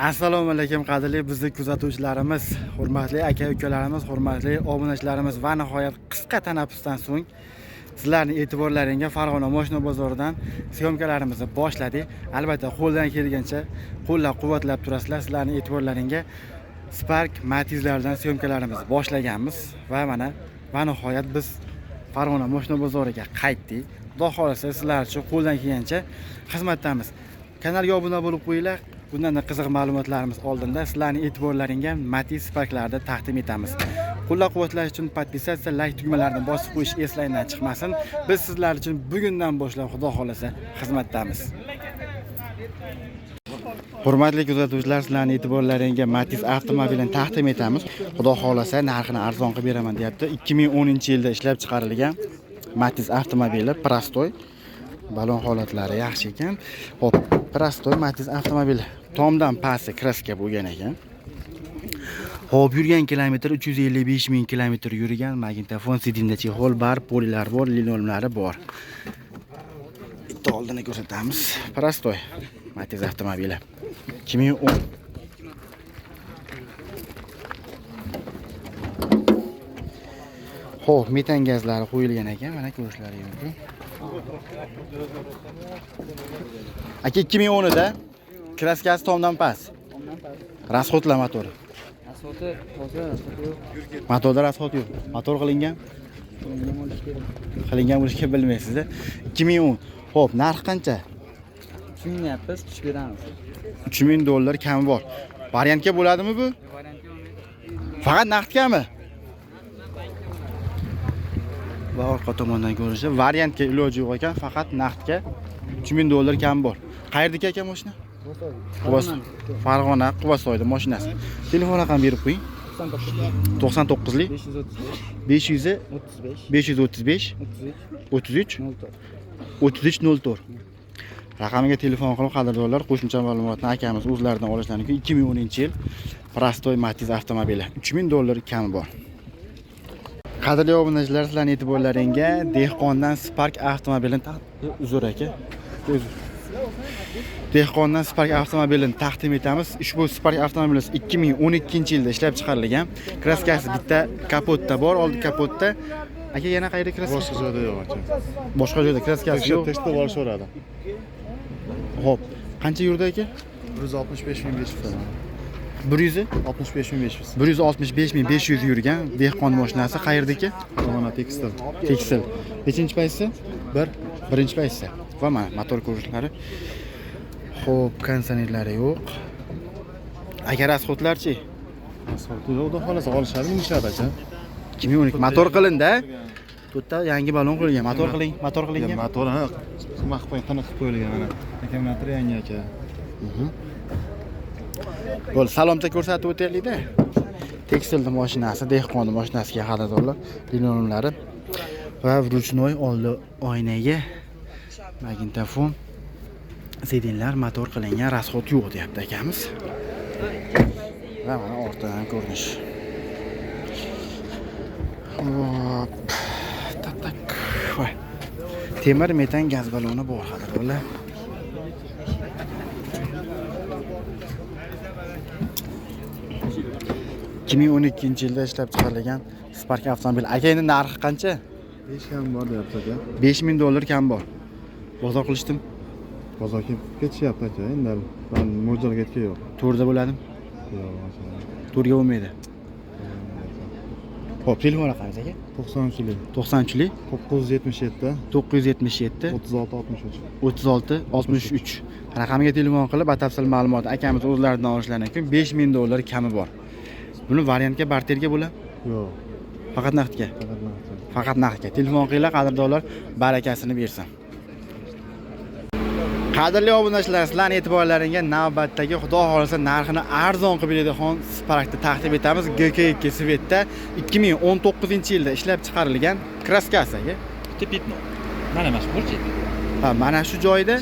Assalomu alaykum qadrli bizni kuzatuvchilarimiz, hurmatli aka-ukalarimiz, hurmatli obunachilarimiz va nihoyat qisqa tanaffusdan so'ng sizlarning e'tiborlaringizga Farg'ona mashina bozoridan syomkalarimizni boshladik. Albatta qo'ldan kelgancha qo'llab-quvvatlab turasizlar. Sizlarning e'tiborlaringizga Spark Matizlardan syomkalarimizni boshlaganmiz va nihoyat biz Farg'ona mashina bozoriga qaytdik. Xudo xolasa sizlar uchun qo'ldan kelgancha xizmatdamiz. Kanalga obuna bo'lib qo'yinglar. Bundan qiziq ma'lumotlarimiz oldinda sizlarning e'tiborlaringizga Matiz Sparklarni taqdim etamiz. Qo'llab-quvvatlash uchun podpisatsiya, like tugmalarini bosib qo'yish eslangdan chiqmasin. Biz sizlar uchun bugundan boshlab xudo xolasa xizmatdamiz. Hurmatli kuzatuvchilar, sizlarning e'tiborlaringizga Matiz avtomobilini taqdim etamiz. Xudo xolasa narxini arzon qilib beraman deyapti. 2010-yilda ishlab chiqarilgan Matiz avtomobili prostoy. Balon holatlari yaxshi ekan. Hop, prostoy Matiz avtomobili. Tomdan pastda kraska bo'lgan ekan. Hop, yurgan kilometr 355 ming kilometr yurgan. Magnitofon sidinda chexol bar, polilar bor, linoleumlari bor. Bitta oldini ko'rsatamiz. Prostoy Matiz avtomobili. 2010. Hop, metan gazlari qo'yilgan ekan. Mana ko'rishlaringiz mumkin. Aka 2010 da kraskasi tomdan past. Rasxotlar motori. Rasxoti hozir yo'q. Motorda rasxot yo'q. Motor qilingan bo'lishga bilmaysiz-da. 2010. Xo'p, narx qancha? Tushunyapmiz, tush beramiz. $3000 kami bor. Variantga bo'ladimi bu? Variantga olmaydi. Faqat naqdgami? Va orqa tomondan ko'rishi variantga iloji yo'q ekan, faqat naqdga $3000 kam bor. Qayerdagi ekan mashina? Farg'ona, Quvasoyda mashinasi. Telefon raqamini berib qo'ying. 99lik 535 3304. Raqamiga telefon qilib qadrdonlar qo'shimcha ma'lumotni akamiz o'zlaridan olishlari mumkin. 2010-yil prostoy Matiz avtomobili. $3000 kami bor. Qadrli obunachilar, sizlarning e'tiborlaringizga Dehqondan Spark avtomobilini uzr aka. Dehqondan Spark avtomobilini taqdim etamiz. Ushbu Spark avtomobilimiz 2012-yilda ishlab chiqarilgan. Kraskasi bitta kapotda bor, oldi kapotda. Aka yana qayerda kraska? Boshqa joyda yo'q aka. Boshqa joyda kraskasi yo'q. Tekshirib olishadi. Xo'p, qancha yurdi aka? 165500 ta. 165500. 165500. 165500 yurgan dehqon mashinasi qayerdaki? Farg'ona tekstil. Tekstil. Nechinchi paytsi? 1. Birinchi paytsi. Va mana motor ko'rishlari. Xo'p, kondisionerlari yo'q. Agar rasxotlarchi? Asfalt yo'qda xolasa olishadi, minishadi aka. 2012 motor qilindi. To'rtta yangi balon qo'yilgan. Motor qilingan. Motor qilib qilib qo'yilgan mana. Akkumulyator yangi aka. Bo'l, salomda ko'rsatib o'taylik-da. Tekstilni mashinasi, dehqonning mashinasiga xaridorlar, linoleumlari va ruchnoy oldi oynaga magnitofon, sidinlar motor qilingan, rasxot yo'q deyapti akamiz. Va mana ortidan ko'rinish. Hop. Tak. Voy. Temir metan gaz baloni bor xaridorlar. ...2012-yilda ishlab chiqarilgan Spark avtomobil. Aka, endi narxi qancha? 5 kam bor deyapti aka. $5000 kam bor. Bozor qilishdim. Bozorga ketishyapti aka. Endi men mo'ljalga ketgan yo'q. To'rda bo'ladimi? Yo'q aka. To'rga bo'lmaydi. Xo'p, telefon raqamingiz aka? 90'lik 90'lik 977 977 36 63. 36 63. Raqamiga telefon qilib batafsil ma'lumot akamiz o'zlaridan olishlari mumkin. $5000 kami bor. Buni variantga, barterga bo'ladi? Yo'q. Faqat naqdga. Faqat Naqdga. Telefon qilinglar, qadrdonlar barakasini bersin. Qadrli obunachilar, sizlarning e'tiborlaringizga navbatdagi xudo xolasa narxini arzon qilib beradigan Sparkni taqdim etamiz. GK2 Svetda 2019-yilda ishlab chiqarilgan kraskasi aka. Bitta petno. Mana mashhurchi. Ha, mana shu joyda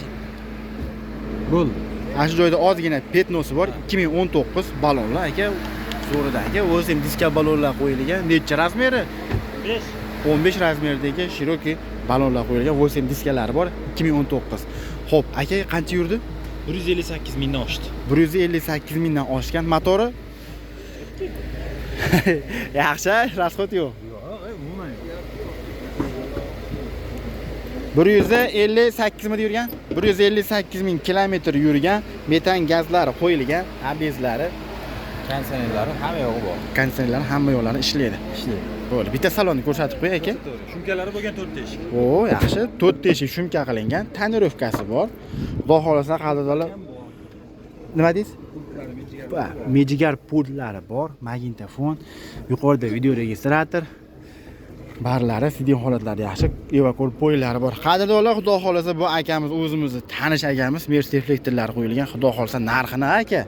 bo'ldi. Ana shu joyda ozgina petnosi bor. 2019 balonlar aka. Zo'ridan aka, o'zi ham diska balonlar qo'yilgan. Necha razmeri? 5. 15 razmerdagi Cherokee balonlar qo'yilgan. O'zi ham diskalari bor. 2019. Xo'p, aka qancha yurdi? 158 mingdan oshdi. 158 mingdan oshgan. Motori yaxshi, rasxod yo'q. 158 mingda yurgan. 158 ming kilometr yurgan. Metan gazlari qo'yilgan, abezlari, Konditsionerlari hamma yo'g'i bor. konditsionerlar hamma yo'llari ishlaydi. Ishlaydi. Bo'ldi. Bitta salonni ko'rsatib qo'y aka. Shumkalari bo'lgan 4 teshik. O, yaxshi. 4 teshik shumka qilingan, tonirovkasi bor. Xudo xolasa qadrdonlar. Nima deysiz? Mejigar pultlari bor, magnitofon, yuqorida video registrator. Barlari sidin holatlari yaxshi, evakor poylari bor. Qadrdonlar, xudo xolasa bu akamiz o'zimizni tanish akamiz, Mercedes reflektorlari qo'yilgan. Xudo xolasa narxini aka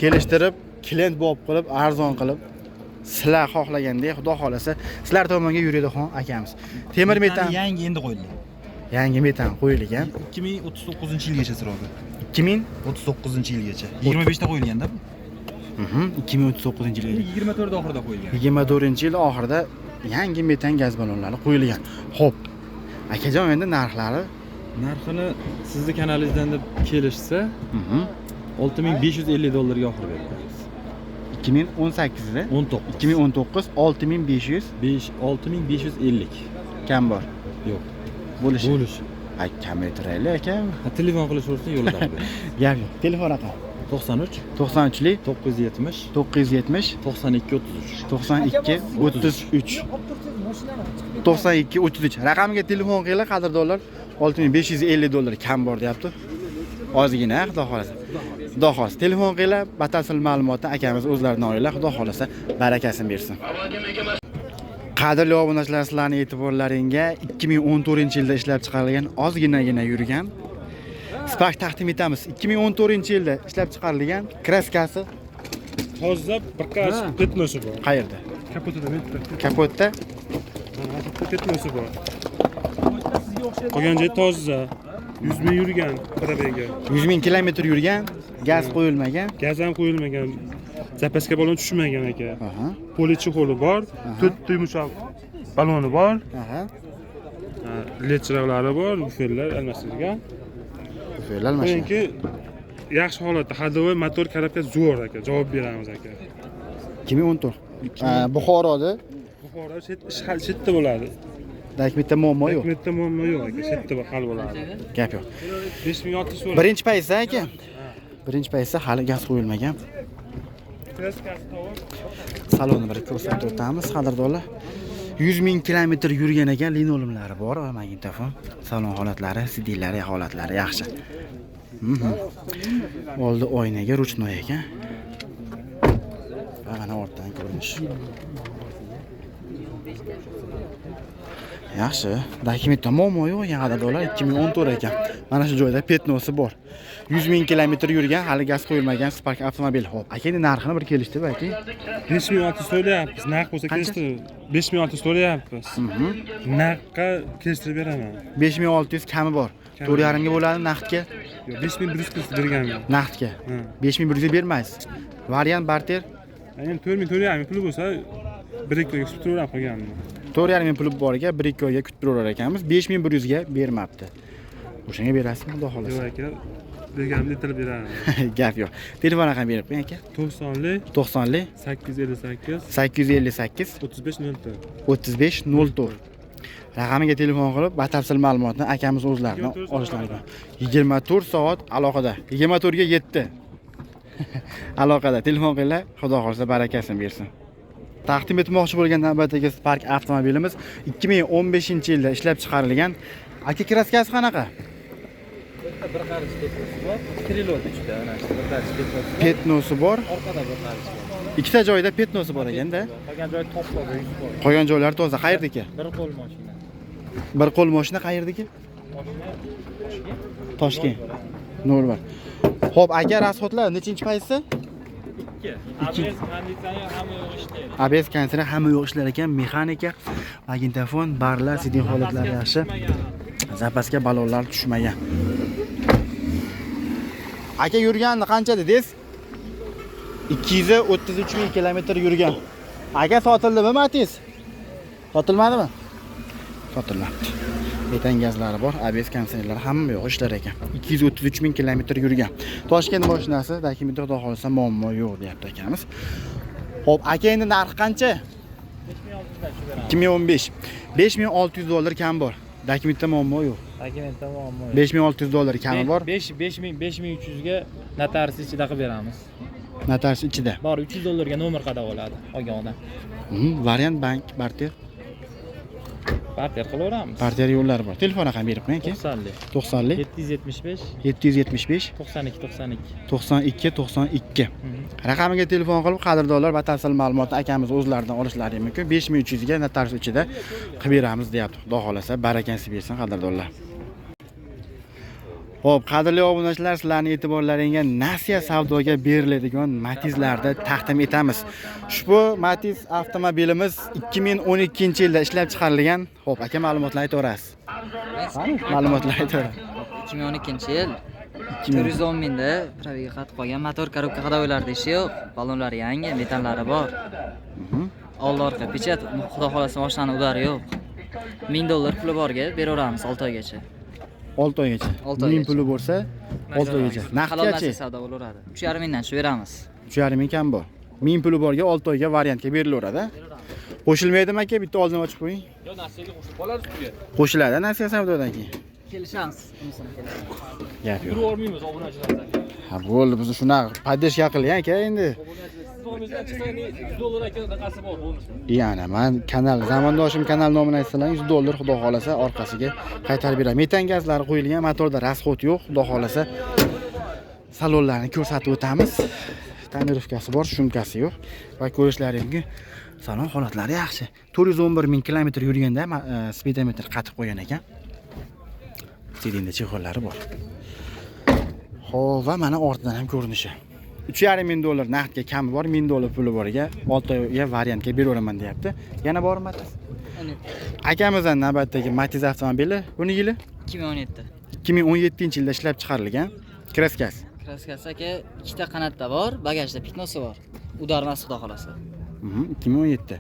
kelishtirib, klient bo'lib qilib, arzon qilib, sizlar xohlagandek, xudo xolasa sizlar tomonga yuradi xon akamiz. Temir metan yangi endi qo'yildi. yangi metan qo'yilgan. 2039-yilgacha srogi. 2039-yilgacha. 25 ta qo'yilganda bu. 2039-yilgacha. 24 oxirida qo'yilgan. 24-yil oxirida yangi metan gaz ballonlari qo'yilgan. Xo'p. Akajon endi narxlari Narxini sizni kanalingizdan deb kelishsa, 6550 dollarga oxir beramiz. 2018da 19. 2019 6500 6550. kam bor. Yo'q. Bo'lishi. Bo'lish. Ay, kamaytiraylik aka. Telefon qilish bo'lsa yo'lida qo'yamiz. Gap yo'q. Telefon raqam 93 93lik 970 970 92 33. 92 33 92 33 raqamiga telefon qilinglar qadrdonlar. 6550 dollar kam bor deyapti. Ozgina, xudo xolasa. Xudo xolasa telefon qilinglar, batafsil ma'lumotni akamiz o'zlaridan olinglar. Xudo xolasa barakasini bersin. Qadrli obunachilar, sizlarning e'tiborlaringga 2014-yilda ishlab chiqarilgan ozginagina yurgan Spark taqdim etamiz. 2014-yilda ishlab chiqarilgan kraskasi Hozir bir qarich petnosi bor. qayerda? Kapotida bitta. Kapotda Petnosi bor. Qolgan joy toza. 100 ming yurgan probega. 100 ming kilometr yurgan, gaz qo'yilmagan. Gaz ham qo'yilmagan. Zapaska balon tushmagan aka. Aha. Polichi qo'li bor. 4 yumshoq baloni bor. Aha. LED chiroqlari bor, buferlar almashtirilgan. Buferlar mashina. Chunki yaxshi holatda hadovoy motor karabka zo'r aka. Javob beramiz aka. 2014. Buxoroda Buxoro chetda bo'ladi. dak bitta muammo yo'q. Bitta muammo yo'q aka. Chetda hal bo'ladi. Gap yo'q. 5600 so'm. Birinchi paytda aka. Birinchi paytda hali gaz qo'yilmagan. Kraskasi to'g'ri. Salonni bir ko'rsatib o'tamiz, qadrdonlar. 100 ming kilometr yurgan ekan, linolumlari bor, magnitofon, salon holatlari, CD-lari holatlari yaxshi. Oldi oynaga ruchnoy ekan. Va mana ortdan ko'rinish. Yaxshi, dokumentda muammo yo'q, yana dollar 2014 ekan. Mana shu joyda petnosi bor. 100 ming kilometr yurgan, hali gaz qo'yilmagan Spark avtomobil. Xo'p, aka endi narxini bir kelishtirib ayting. 5600 so'rayapmiz. Narx bo'lsa kelishtirib 5600 so'rayapmiz. Narxga kelishtirib beraman. 5600 kami bor. 4,5 ga bo'ladi naqdga. Yo'q, 5100 berganman. Naqdga. 5100 bermaysiz. Variant barter Endi 4400 puli bo'lsa 1-2 oyga kutib turaverib qo'yganman. 4,5 puli bor ekan, 1-2 oyga kutib turaverar ekanmiz. 5100 ga bermabdi. O'shanga berasizmi, xudo xolasa? Yo'q aka, berganimda yetilib beraman. Gap yo'q. Telefon raqam berib qo'ying aka. 90lik 90lik 858 858 3504. 3504. Raqamiga telefon qilib, batafsil ma'lumotni akamiz o'zlaridan olishlari mumkin. 24 soat aloqada. 24 ga 7. Aloqada telefon qilinglar, xudo xolasa barakasini bersin. Taqdim etmoqchi bo'lgan navbatdagi Spark avtomobilimiz 2015-yilda ishlab chiqarilgan. Aka kraskasi qanaqa? Bir qarich petnosi bor. Trilot ichida ana shu bir qarich petnosi bor. Petnosi bor. Orqada bir qarich bor. Ikkita joyda petnosi bor ekanda. Qolgan joy to'pla bor. Qolgan joylar toza. Qayerdaki? Bir qo'l mashina. Bir qo'l mashina qayerdaki? Toshkent. Nol bor. Xo'p, aka rasxodlar nechinchi paytsi? 2. ABS konditsioner hamma yo'q ishlaydi. ABS konditsioner hamma yo'q ishlar ekan, mexanika, magnitofon, barlar, CD holatlari yaxshi. Zapaska balonlar tushmagan. Aka yurgandi qancha dedingiz? 233 ming kilometr yurgan. Aka sotildimi Matiz? Sotilmadimi? Sotilmabdi. metan gazlari bor, ABS konditsionerlari hamma yo'q ishlar ekan. 233 ming kilometr yurgan. Toshkent mashinasi, dokumentda xudo xolasa muammo yo'q deyapti akamiz. Xo'p, aka endi narxi qancha? 2015. 5600 dollar kam bor. Dokumentda muammo yo'q. Dokumentda muammo yo'q. 5600 dollar kami bor. 5300 ga notarius ichida qilib beramiz. Notarius ichida. Bor 300 dollarga nomer qadab oladi olgan odam. Variant bank, barter. Barter qilaveramiz. Barter yo'llari bor. Telefon raqam berib qo'ying aka. 90 90 775 775 92 92. Raqamiga telefon qilib qadrdonlar batafsil ma'lumotni akamiz o'zlaridan olishlari mumkin. 5300 ga notarius ichida qilib beramiz deyapti. Xudo xolasa barakangiz bersin qadrdonlar. Xo'p, qadrli obunachilar, sizlarning e'tiborlaringizga Nasiya savdoga beriladigan Matizlarni taqdim etamiz. Ushbu Matiz avtomobilimiz 2012-yilda ishlab chiqarilgan. Xo'p, aka ma'lumotlar aytaverasiz. Ma'lumotlar aytaverasiz. 2012-yil 410 mingda proviga qatib qolgan, motor korobka qadovilari ishi yo'q, balonlari yangi, metallari bor. Old orqa pechat, xudo xolasa mashinani udari yo'q. 1000 dollar puli borga beraveramiz 6 oygacha. 6 oygacha. 1000 puli bo'lsa 6 oygacha. Naqdgacha savdo bo'laveradi. 3,5 mingdan shu beramiz. 3,5 ming kam bor. 1000 puli borga 6 oyga variantga berilaveradi. Qo'shilmaydimi aka? Bitta oldin ochib qo'ying. Yo'q, nasiyaga qo'shib qoladi ustiga. Qo'shiladi Nasiya savdodan keyin. Kelishamiz. Unisini kelishamiz. Gap yo'q. Turib olmaymiz obunachilardan. Ha, bo'ldi, biz shunaqa podдержка qiling aka endi. Nomimizdan chiqsa 100 dollar aka raqasi bor bo'lmish. Yana men kanal, zamondoshim kanal nomini aytsalar 100 dollar xudo xolasa orqasiga qaytarib beraman. Metan gazlari qo'yilgan, motorda rasxod yo'q. Xudo xolasa salonlarni ko'rsatib o'tamiz. Tonirovkasi bor, shumkasi yo'q. Va ko'rishlaringiz salon holatlari yaxshi. 411 ming kilometr yurganda speedometr qatib qo'ygan ekan. Sidinda chexollari bor. Xo'p, va mana ortidan ham ko'rinishi. 3,5 ming dollar naqdga kami bor, 1000 dollar puli boriga 6 oyga variantga beraveraman deyapti. Yana bormi Matiz? Akamizdan navbatdagi Matiz avtomobili buni yili 2017. 2017-yilda ishlab chiqarilgan. Kraskasi. Kraskasi aka ikkita qanotda bor, bagajda piknosi bor. Udarmas xudo xolasa. 2017.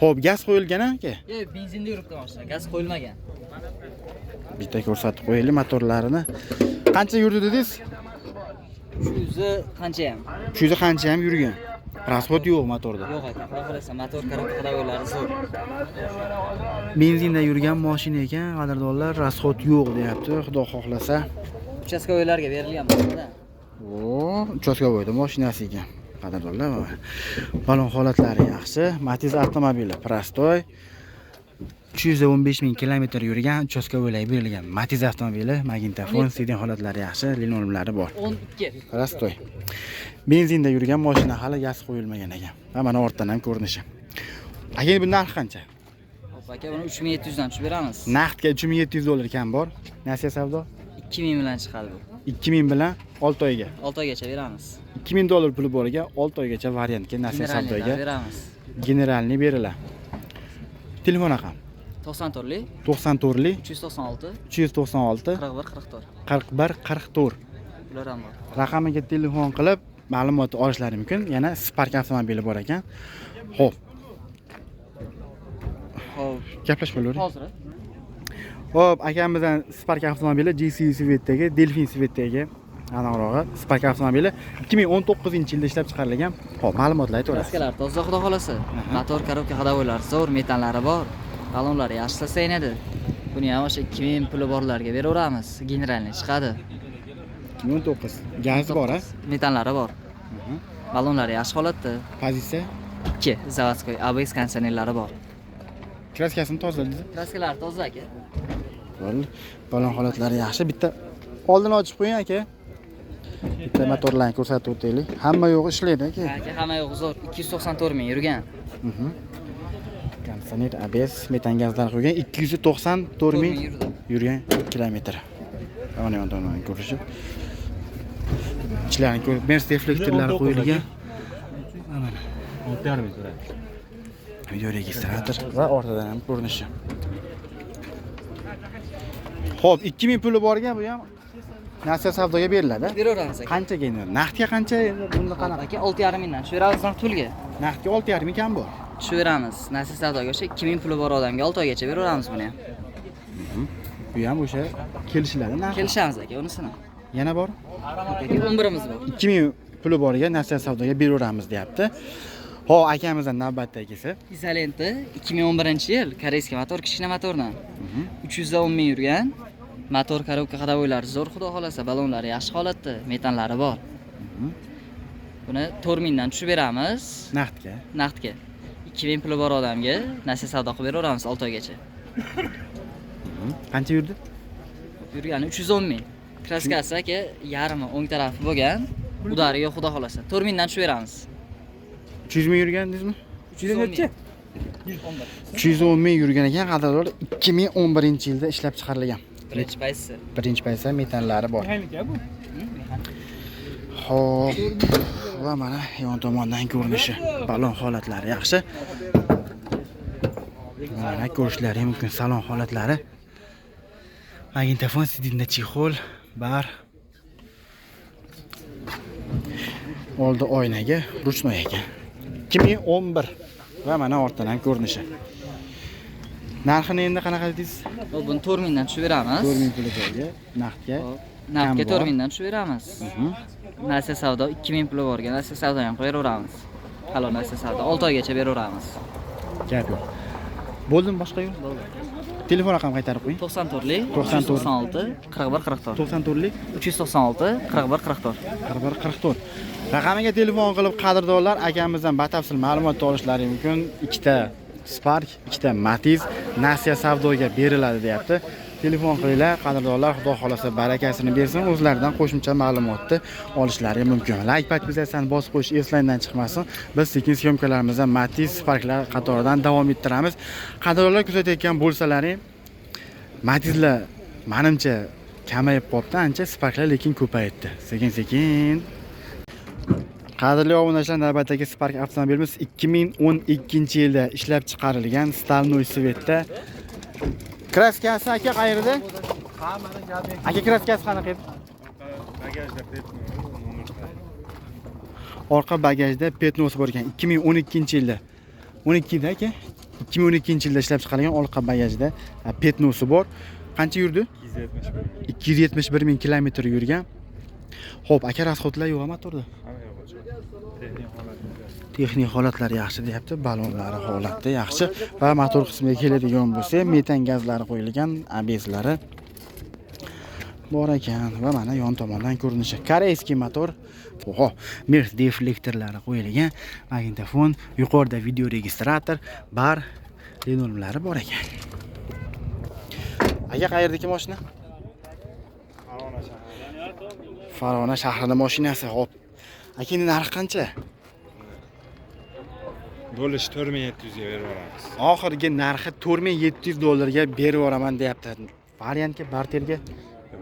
Xo'p, gaz qo'yilgan aka? Yo'q, benzinda yuribdi mashina, gaz qo'yilmagan. Bitta ko'rsatib qo'yaylik motorlarini. Qancha yurdi dedingiz? Shu yuzi qancha ham? Shu yerda qancha ham yurgan. Rasxod yo'q motorda. Yo'q aka, xudo xolasa motor korobka qadovilari zo'r. Benzinda yurgan mashina ekan, qadrdonlar, rasxod yo'q deyapti. Xudo xohlasa. Uchastkovoylarga berilgan bo'lsa-da. Uchastkovoyda mashinasi ekan. Qadrdonlar, balon holatlari yaxshi. Matiz avtomobili prostoy. 315 ming kilometr yurgan, uchastkovoylarga berilgan Matiz avtomobili, magnitofon, sidin holatlari yaxshi, linolumlari bor. 12. Prostoy. Benzinda yurgan mashina hali gaz qo'yilmagan ekan. Va mana ortdan ham ko'rinishi. Aka, bu narxi qancha? Hop aka, buni 3700 dan tushib beramiz. Naqdga 3700 dollar kam bor. Nasiya savdo 2000 bilan chiqadi bu. 2000 bilan 6 oyga. 6 oygacha beramiz. 2000 dollar puli boriga 6 oygacha variantga Nasiya savdoga beramiz. generalni beriladi. Telefon raqam 94li 94li 396 396 41 44. 41 44. Ular ham bor. Raqamiga telefon qilib ma'lumot olishlari mumkin. Yana Spark avtomobili bor ekan. Xo'p. Xo'p, Gaplashib bo'lavering. hozir. Xo'p, akamizdan Spark avtomobili GC Svetdagi, Delfin Svetdagi aniqrog'i Spark avtomobili 2019-yilda ishlab chiqarilgan. Xo'p, ma'lumotlar aytaverasiz. Kraskalar toza xudo xolasa. Motor korobka qadovilari zo'r, metallari bor. Balonlari yaxshi sasaynadi. Buni ham o'sha 2000 puli borlarga beraveramiz. Generalni chiqadi. 2019. Gaz bor, a? Metallari bor. Balonlari yaxshi holatda. Pozitsiya 2. Zavodskoy ABS konditsionerlari bor. kraskasini tozaladingiz. Kraskalar toza aka. Bo'ldi. Balon holatlari yaxshi. Bitta oldini ochib qo'ying aka. Bitta motorlarni ko'rsatib o'taylik. Hamma yo'q ishlaydi aka. Aka, hamma yo'q zo'r. 294 ming yurgan. Konditsioner ABS metan gazlar qo'ygan 294 ming yurgan kilometr. Mana yo'ndan ko'rishib. Ichlarini ko'rib, Mercedes reflektorlari qo'yilgan. Mana 6,5 ming so'radi. video registrator va ortadan ham ko'rinishi. Xo'p, 2000 puli borgan bu ham Nasiya savdoga beriladi. Beraveramiz aka. Qanchaga endi? Naqdga qancha endi bunda qanaqa? Aka 6,5 mingdan shu beramiz pulga. Naqdga 6,5 ming kam bor. Shu beramiz. Nasiya savdoga o'sha 2000 puli bor odamga 6 oygacha beraveramiz buni ham. Bu ham o'sha kelishiladi narxi. Kelishamiz aka unisini. Yana bor. Aka 11imiz bor. 2000 puli boriga nasiya savdoga beraveramiz deyapti. Ho, akamizdan navbatdagisi. Izolenti 2011-yil koreyskiy motor, kichkina motordan. 310 ming yurgan. Motor korobka qadavoylari zo'r, xudo xolasa, ballonlari yaxshi holatda, metanlari bor. Buni 4 mingdan tushib beramiz. Naqdga. Naqdga. 2000 puli bor odamga nasiya savdo qilib beraveramiz 6 oygacha. Qancha yurdi? Yurgani 310 ming. Kraskasi aka yarmi o'ng tarafi bo'lgan. Udari yo'q, xudo xolasa. 4 mingdan tushib beramiz. 300 ming yurgandingizmi? 310 ming. 310 ming yurgan ekan, qadrdonlar 2011-yilda ishlab chiqarilgan. Birinchi qaysi? Birinchi paysa metanlari bor. Xo'p, va mana yon tomondan ko'rinishi, balon holatlari yaxshi. Mana ko'rishlari mumkin salon holatlari. Magnitofon, sidinda chexol, bar. Oldi oynaga, ruchnoy ekan. 2011 va mana ortdan ham ko'rinishi. Narxini endi qanaqa dedingiz? Buni 4 mingdan tushib beramiz. 4 ming puli borga, naqdga. Naqdga 4 mingdan tushib beramiz. Nasiya savdo 2000 puli borga, nasiya savdo ham qo'yaveramiz. Halol nasiya savdo 6 oygacha beraveramiz. Gap yo'q. Bo'ldimi boshqa yo'q? Bo'ldi. Telefon raqam qaytarib qo'ying. 94lik 94 41 44. 94lik 396 41 44. 41 44. Raqamiga telefon qilib qadrdonlar akamizdan batafsil ma'lumot olishlari mumkin. Ikkita Spark, ikkita Matiz nasiya savdoga beriladi deyapti. Telefon qilinglar, qadrdonlar, xudo xolasa barakasini bersin, o'zlaridan qo'shimcha ma'lumotni olishlari mumkin. Like podpisatsiyani bosib qo'yish eslangdan chiqmasin. Biz sekin syomkalarimizni Matiz, Sparklar qatoridan davom ettiramiz. Qadrdonlar kuzatayotgan bo'lsalaring, Matizlar menimcha kamayib qolibdi, ancha Sparklar lekin ko'payibdi. Sekin-sekin. Qadrli obunachilar, navbatdagi Spark avtomobilimiz 2012-yilda ishlab chiqarilgan Stalnoy Svetda. Kraskasi aka qayerda? Aka kraskasi qanaqa edi? Orqa bagajda petnosi bor ekan. 2012-yilda. 12da aka. 2012-yilda ishlab chiqarilgan orqa bagajda petnosi bor. Qancha yurdi? 271 ming kilometr yurgan. Xo'p, aka rasxodlar yo'q motorda. Texnik holatlari yaxshi deyapti, balonlari holati yaxshi va motor qismiga keladigan bo'lsa, metan gazlari qo'yilgan, ABSlari bor ekan va mana yon tomondan ko'rinishi. Koreyskiy motor. Oho, Merc deflektorlari qo'yilgan, magnitofon, yuqorida video registrator, bar, linolmlari bor ekan. Aka qayerdagi mashina? Farg'ona shahrining mashinasi. Xo'p. Aka, endi narxi qancha? Bo'lish 4700 ga berib yuboramiz. Oxirgi narxi $4700 ga berib yuboraman deyapti. Variantga, barterga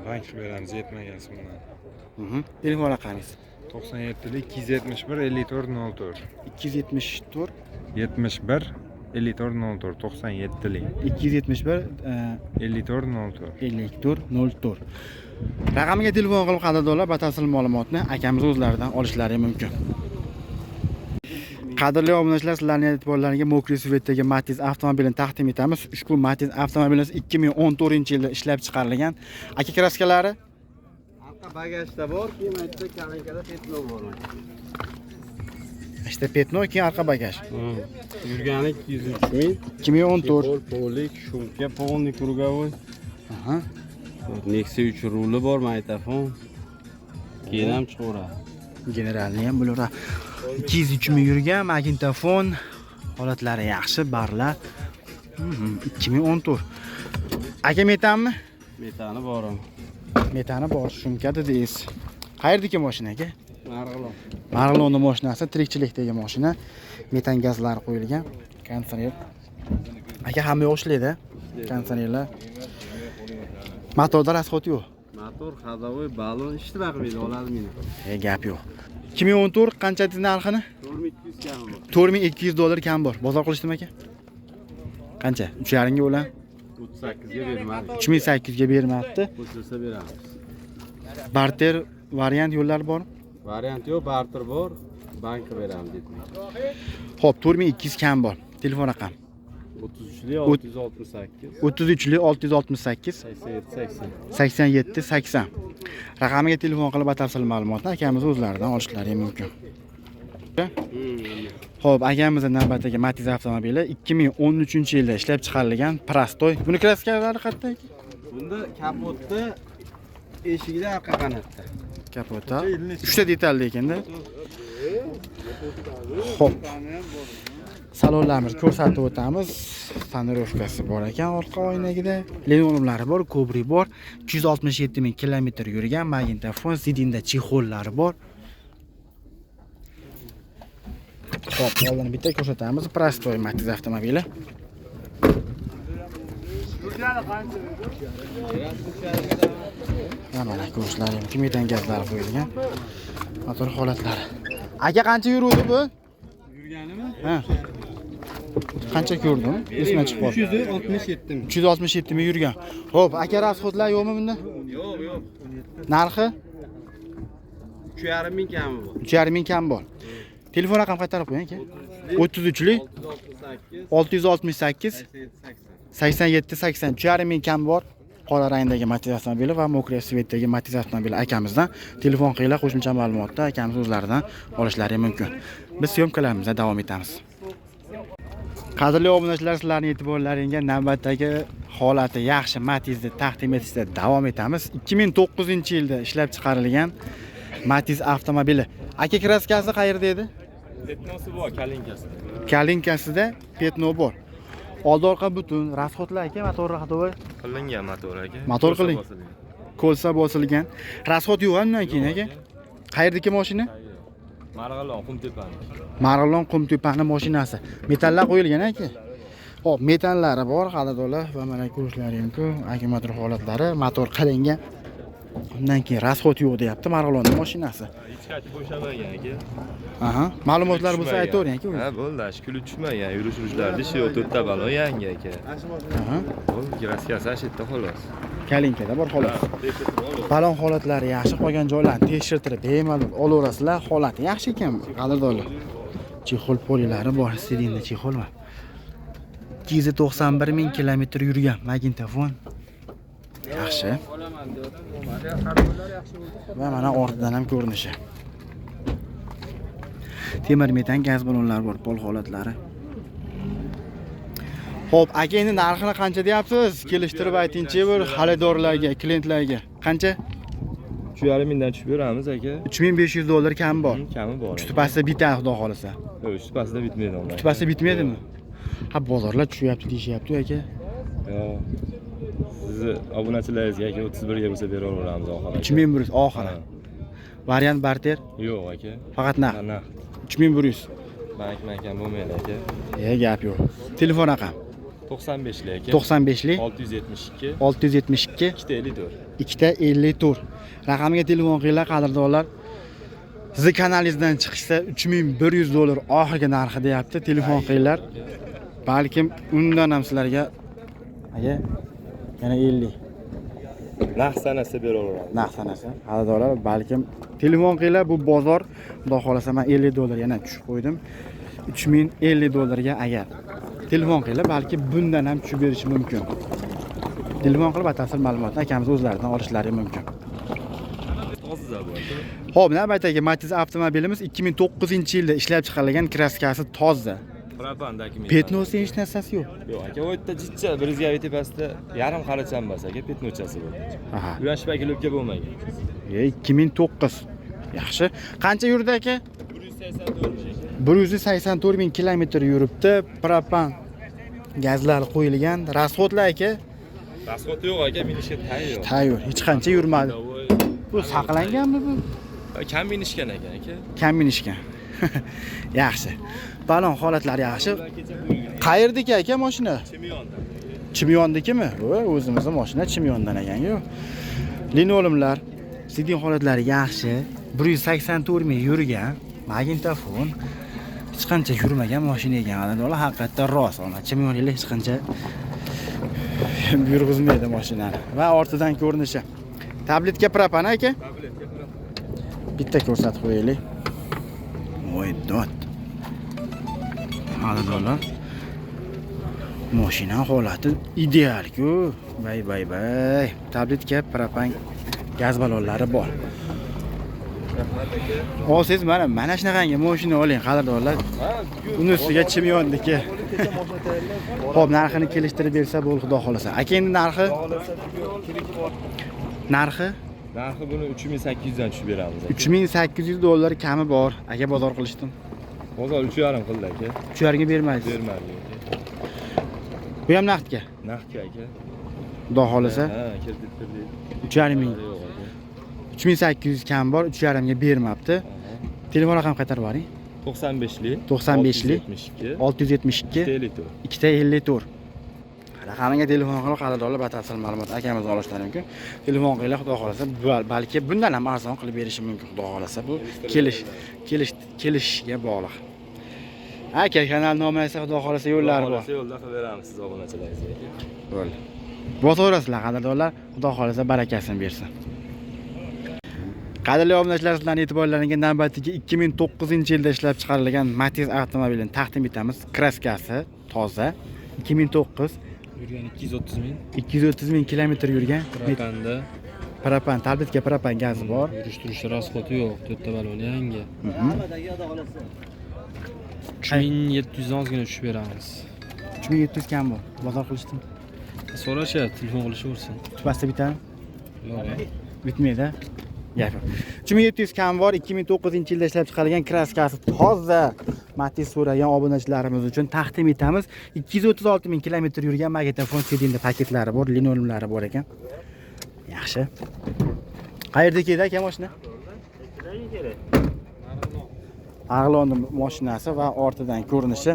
Bank beramiz, yetmagan so'mdan. Telefon raqamingiz 97lik 271 54 274 71 54 97lik 271 54 54 raqamiga telefon qilib qadrdonlar batafsil ma'lumotni akamiz o'zlaridan olishlari mumkin. Qadrli obunachilar, sizlarning e'tiborlaringizga Mokriy Svetdagi Matiz avtomobilini taqdim etamiz. Ushbu Matiz avtomobilimiz 2014-yilda ishlab chiqarilgan. Aka kraskalari Arqa bagajda bor, keyin aytsa kalinkada petno bor. işte petno, keyin arqa bagaj. Yurgani 203 ming. 2014. Polik, shumka, polni krugovoy. Aha. Nexia 3 ruli bor, magnitofon. Keyin ham chiqaveradi. Generalni ham bular 203 ming yurgan, magnitofon holatlari yaxshi, barlar. 2014. Aka metanmi? Metani bor. Metani bor, shumka dedingiz. Qayerdagi mashina aka? Marg'ilon. Marg'ilonning mashinasi, tirikchilikdagi mashina. Metan gazlari qo'yilgan, konditsioner. Aka hamma yo'q ishlaydi, konditsionerlar. Motorda rasxod yo'q. Motor, ходовой, balon ishni baqmaydi, oladi meni. Gap yo'q. 2014 qancha dedi narxini? 4200 kam bor. $4200 kam bor. Bozor qilishdimi aka? Qancha? 3.5 ga o'lan? 38 ga bermadi. 3800 ga bermabdi. Qo'shilsa beramiz. Barter variant yo'llari bor. Variant yo'q, barter bor. Bankka beramiz deydi. Xo'p, 4200 kam bor. Telefon raqam 33'lü 668 33'li 668 87 80. 87 80. Raqamiga telefon qilib batafsil ma'lumotni akamiz o'zlaridan olishlari mumkin. Xo'p, akamizning navbatdagi Matiz avtomobili 2013-yilda ishlab chiqarilgan Prostoy. Buni kraskалari qayerda? Bunda kapotda eshigida orqa qanotda. Kapota. 3 ta detalli ekanda. Xo'p. Salonlarimizni ko'rsatib o'tamiz. Tonirovkasi bor ekan orqa oynagida. Linoleumlari bor, kobri bor. 267 ming kilometr yurgan magnitofon, sidinda chexollari bor. Xo'p, oldin bitta ko'rsatamiz. Prostoy Matiz avtomobili. Mana ko'rishlari mumkin, metan gazlari qo'yilgan. Motor holatlari. Aka qancha yuruvdi bu? Yurganimi? Ha. Qancha ko'rdim? Esimdan chiqib qoldi. 367 ming. 367 ming yurgan. Xo'p, aka rasxodlar yo'qmi bunda? Yo'q. Narxi 3,5 ming kami bor. 3,5 ming kam bor. Telefon raqam qaytarib qo'ying aka. 33lik 668 87 80 3,5 ming kam bor. Qora rangdagi Matiz avtomobili va mokriy svetdagi Matiz avtomobili akamizdan telefon qilinglar, qo'shimcha ma'lumotni akamiz o'zlaridan olishlari mumkin. Biz syomkalarimizda davom etamiz. Qadrli obunachilar, sizlarning e'tiborlaringizga navbatdagi holati yaxshi Matizni taqdim etishda davom etamiz. 2009-yilda ishlab chiqarilgan Matiz avtomobili. Aka kraskasi qayerda edi? Petnosi bor, kalinkasida. Kalinkasida petno bor. Oldi orqa butun, rasxodlar aka, motor raxotovi Qilingan motor aka. Motor qiling. Kolsa bosilgan. Rasxod yo'q undan keyin aka. Qayerdagi mashina? Marg'ilon Qumtepani. Marg'ilon Qumtepani mashinasi. Metallar qo'yilgan aka. Xo'p, metallari bor, qadrdonlar va mana ko'rishlari mumkin. Akkumulyator holatlari, motor qilingan. Undan keyin rasxod yo'q deyapti Marg'ilonning mashinasi. Hech qachon bo'shamagan aka. Aha, ma'lumotlar bo'lsa aytavering aka. Ha, bo'ldi, shikuli tushmagan. Yurish-yurishlarda ishi yo'q, to'rtta balon yangi aka. Aha. Bo'ldi, kraskasi ashitda xolos. Kalinkada bor xolos. Balon holatlari yaxshi, qolgan joylarni tekshirtirib bemalol olaverasizlar. Holati yaxshi ekan, qadrdonlar. Chexol polilari bor, sidinda chexol bor. 291 ming kilometr yurgan magnitofon. Yaxshi. Va mana ortidan ham ko'rinishi. Temir metan gaz balonlari bor, pol holatlari. Xo'p, aka endi narxini qancha deyapsiz? Kelishtirib aytingchi bir xaridorlarga, klientlarga. Qancha? 3,5 mingdan tushib beramiz aka. $3500 kam bor. Kami bor. Uchtipasida bitadi xudo xolasa. Yo'q, uchtipasida bitmaydi onlar. Uchtipasida bitmaydimi? Ha, bozorlar tushyapti deyishyapti aka. Yo'q. Sizni obunachilaringizga aka 31 ga bo'lsa bera olamiz oxiri. 2100 oxiri. Variant barter? Yo'q aka. Faqat naqd. Naqd. 3100. Bank bo'lmaydi aka. Gap yo'q. Telefon raqam 95 lik aka. 95 lik 672 672 254. 254. Raqamiga telefon qilinglar qadrdonlar. Sizni kanalingizdan chiqishsa $3100 oxirgi narxi deyapti. Telefon qilinglar. Balkim undan ham sizlarga aka yana 50 Naqd sanasi bera olamiz. naqd sanasi. Qadrdonlar, balkim telefon qilinglar, bu bozor. Xudo xolasa men $50 yana tushib qo'ydim. $3050 ga agar telefon qilib, balki bundan ham tushib berishi mumkin. Telefon qilib batafsil ma'lumotni akamiz o'zlaridan olishlari mumkin. Toza bor. Xo'p, navbatdagi Matiz avtomobilimiz 2009-yilda ishlab chiqarilgan, kraskasi toza. Propandagi metal. Petnosi hech narsasi yo'q. Yo'q aka, u yerda jichcha birizgavi tepasida yarim qaracha bas aka, petnochasi bor. Aha. Bu yosh bakilobga bo'lmagan. 2009. Yaxshi. Qancha yurdi aka? 184 184 ming kilometr yuribdi. Propan gazlar qo'yilgan. Rasxodlar aka? Rasxod yo'q aka, minishga tayyor. Tayyor. Hech qancha yurmadi. Bu saqlanganmi bu? Kam minishgan ekan aka. Kam minishgan. Yaxshi. Balon holatlari yaxshi. Qayerdagi aka mashina? Chimyonda. Chimyondikimi? O'zimizning mashina Chimyondan ekan-ku. Linoleumlar, sidin holatlari yaxshi. 184 ming yurgan magnitofon. Hech qancha yurmagan mashina ekan. Albatta, haqiqatdan rost. Chimyonlar hech qancha yurg'izmaydi mashinani. Va ortidan ko'rinishi. Tabletga propan aka? Tabletga propan. Bitta ko'rsatib qo'yaylik. Voy dot. Albatta. Mashina holati ideal-ku. Bay. Tabletka, propan gaz ballonlari bor. Olsangiz mana shunaqangi mashina oling, qadrdonlar. Uni ustiga chimyonniki. Xo'p, narxini kelishtirib bersa bo'ldi, xudo xolasa. Aka, endi narxi? Narxi buni 3800 dan tushib beramiz. $3800 kami bor. Aka, bozor qilishdim. Bozor 3,5 qildi aka. 3,5 ga bermaysiz. Bermadi. Bu ham naqdga. Naqdga aka. Xudo xolasa. Ha, kirdik. 3,5 ming. 3800 kam bor, 3,5 ga bermabdi. Telefon raqam qaytarib yuboring. 95lik 672 254. Raqamiga telefon qilib qadrdonlar batafsil ma'lumot akamizni olishlari mumkin. Telefon qilinglar, xudo xolasa, balki bundan ham arzon qilib berishi mumkin, xudo xolasa. Bu kelishga bog'liq. Aka, kanal nomi esa xudo xolasa yo'llari bor. Yo'lda qilib beramiz siz obunachilaringizga. Bo'ldi. Bosaverasizlar qadrdonlar, xudo xolasa barakasini bersin. Qadrli obunachilar, sizlarning e'tiborlaringizga navbatdagi 2009-yilda ishlab chiqarilgan Matiz avtomobilini taqdim etamiz. Kraskasi toza. 2009 Yurgan 230 ming. 230 ming kilometr yurgan. Propanda. Propan, tabletka propan gazi bor. Yurish-turish rasxoti yo'q, 4 ta balon yangi. 3700 gina tushib beramiz. 3700 kam bor. Bozor qilishdim. So'rashyapti, telefon qilishaversin. Tupasda bitami? Yo'q. Bitmaydi. Gap. 3700 kam bor, 2009-yilda ishlab chiqarilgan kraskasi toza. Matiz so'ragan obunachilarimiz uchun taqdim etamiz. 236 ming kilometr yurgan magnitofon CD paketlari bor, linoleumlari bor ekan. Yaxshi. Qayerda keldi aka mashina? Ag'lonni mashinasi va ortidan ko'rinishi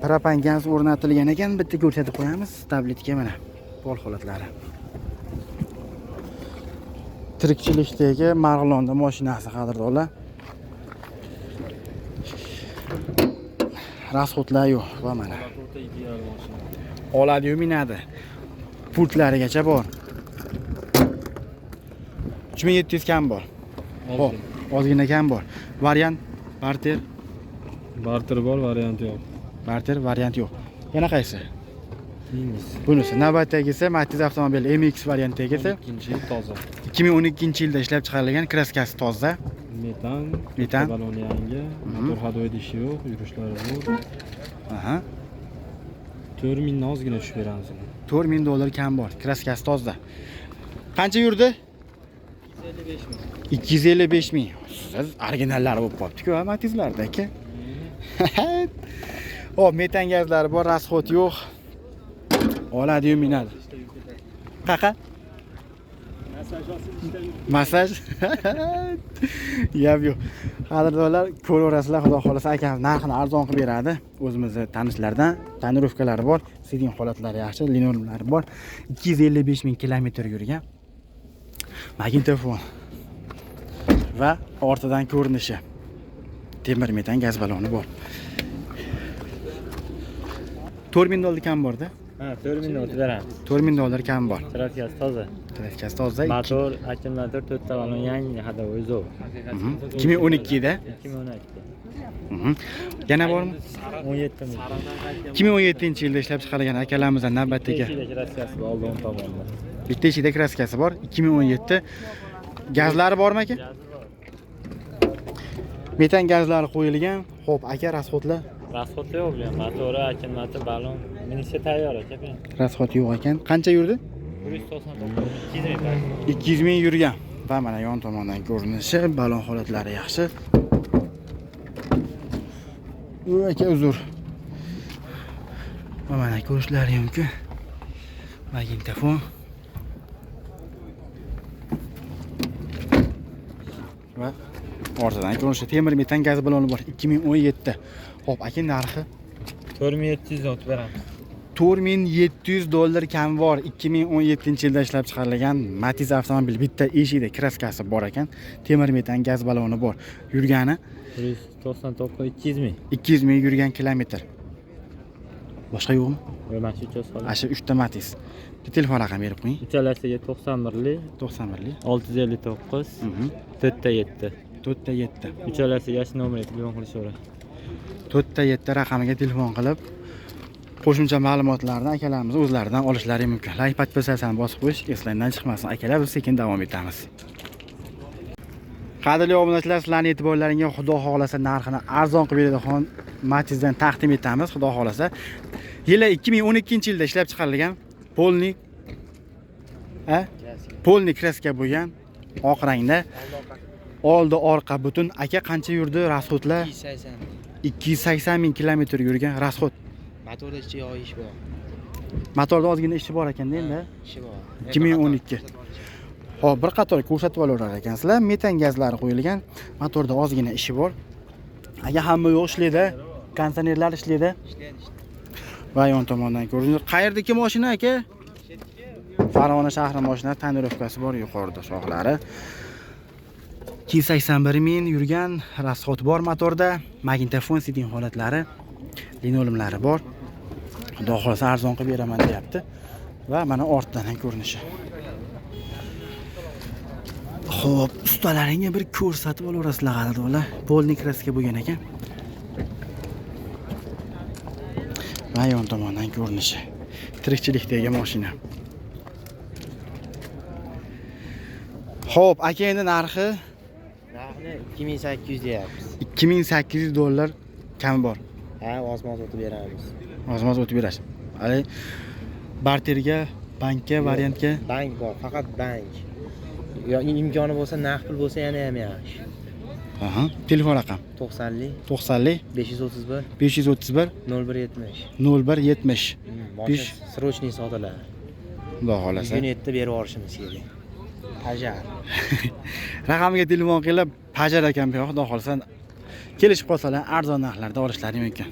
propan gaz o'rnatilgan ekan. Bitta ko'rsatib qo'yamiz. Tabletka mana. Pol holatlari. Tirikchilikdagi Marg'ilonda mashinasi qadrdonlar. Rasxotlar yo'q va mana. Oladi-yu minadi. Pultlarigacha bor. 3700 kam bor. Xo'p, ozgina kam bor. Variant barter bor, variant yo'q. Barter variant yo'q. Yana qaysi? Bunisi. Bunisi navbatdagisi Matiz avtomobil MX variantidagisi 2-yil toza. 2012-yilda ishlab chiqarilgan kraskasi toza. Metan. Balon yangi. Motor hadoy idishi yo'q, yurishlari bor. Aha. 4000 ozgina tushib beramiz. $4000 kam bor. Kraskasi toza. Qancha yurdi? 255 ming. Siz originallari bo'lib qolibdi-ku, Matizlarda aka. O, metan gazlari bor, rasxot yo'q. Oladi-yu minadi. Qaqa? Masaj. Yab yo'q. Qadrdonlar, ko'raverasizlar, xudo xolasa akamiz narxini arzon qilib beradi. O'zimizning tanishlardan tonirovkalari bor, sidin holatlari yaxshi, linoleumlari bor. 255 ming kilometr yurgan. Magnitofon va ortidan ko'rinishi. Temir metan gaz baloni bor. $4000 kam borda. Ha, $4000 beramiz. $4000 kam bor. Trafikasi toza. Trafikasi toza. Motor, akkumulyator 4 ta balon yangi, hadovoy zo'r. 2012 da. 2012. Yana bormi? 17 ming. 2017-yilda ishlab chiqarilgan akalarimizdan navbatdagi. Trafikasi bor, oldin tomonda. Bitta ichida kraskasi bor. 2017. Gazlari bormi aka? Metan gazlari qo'yilgan. Xo'p, aka rasxotlar? Rasxot yo'q bu ham. Motori, akkumulyator, balon, minisi tayyor aka. Rasxot yo'q ekan. Qancha yurdi? 299 200 ming yurgan. Va mana yon tomondan ko'rinishi, balon holatlari yaxshi. U aka uzr. Va mana ko'rishlari mumkin. Magnitofon. Va ortidan ko'rinishi temir metan gaz baloni bor. 2017. Xo'p, aka narxi 4700 ot beramiz. $4700 kam bor. 2017-yilda ishlab chiqarilgan Matiz avtomobil bitta eshikda kraskasi bor ekan. Temir metan gaz baloni bor. Yurgani 199 200 ming. 200 ming yurgan kilometr. Boshqa yo'qmi? Yo'q, mana shu uchasi. Asha 3 ta Matiz. Telefon raqam berib qo'ying. Uchalasiga 91lik 91lik 659 4 ta 7. 4 ta 7. Uchalasiga shu nomerga telefon qilishaveradi. 4 ta 7 raqamiga telefon qilib qo'shimcha ma'lumotlarni akalarimiz o'zlaridan olishlari mumkin. Like podpisatsiyani bosib qo'yish eslaridan chiqmasin. Akalar biz sekin davom etamiz. Qadrli obunachilar, sizlarning e'tiborlaringizga xudo xolasa narxini arzon qilib beradigan Matizdan taqdim etamiz, xudo xolasa. Yili 2012-yilda ishlab chiqarilgan polni kraska bo'lgan oq rangda. Oldi orqa butun. Aka qancha yurdi rasxodlar? 280 ming kilometr yurgan rasxod. Motorda ichki yog' ish bor. Motorda ozgina ishi bor ekan endi. Ishi bor. 2012. Hop, bir qator ko'rsatib olar ekansizlar. Metan gazlari qo'yilgan. Motorda ozgina ishi bor. Aka hamma yo'q ishlaydi. Konditsionerlar ishlaydi. Va yon tomondan ko'rinadi. Qayerdagi mashina aka? Farg'ona shahri mashinasi, tonirovkasi bor yuqorida shoxlari. 281 ming yurgan, rasxod bor motorda, magnitofon siding holatlari, linoleumlari bor. Xudo xolasa arzon qilib beraman deyapti. Va mana ortdan ham ko'rinishi. Xo'p, ustalaringga bir ko'rsatib olaverasizlar g'alatilar. Polni kraska bo'lgan ekan. Va yon tomondan ko'rinishi. Tirikchilikdagi mashina. Xo'p, aka endi narxi 2800 deyapmiz. 2800 dollar kami bor. Ha, ozmoz o'tib beramiz. Ozmoz o'tib berasiz. Hali barterga, bankka, variantga Bank bor, faqat bank. Yo, imkoni bo'lsa, naqd pul bo'lsa yana ham yaxshi. Aha, telefon raqam 90 90 531 531 0170. 0170. Mashina srochniy sotiladi. Xudo xolasa. Bugun yerda berib yuborishimiz kerak. Hajar. Raqamiga telefon qilib, Pajar ekan bu, xudo xolasa kelishib qolsalar arzon narxlarda olishlari mumkin.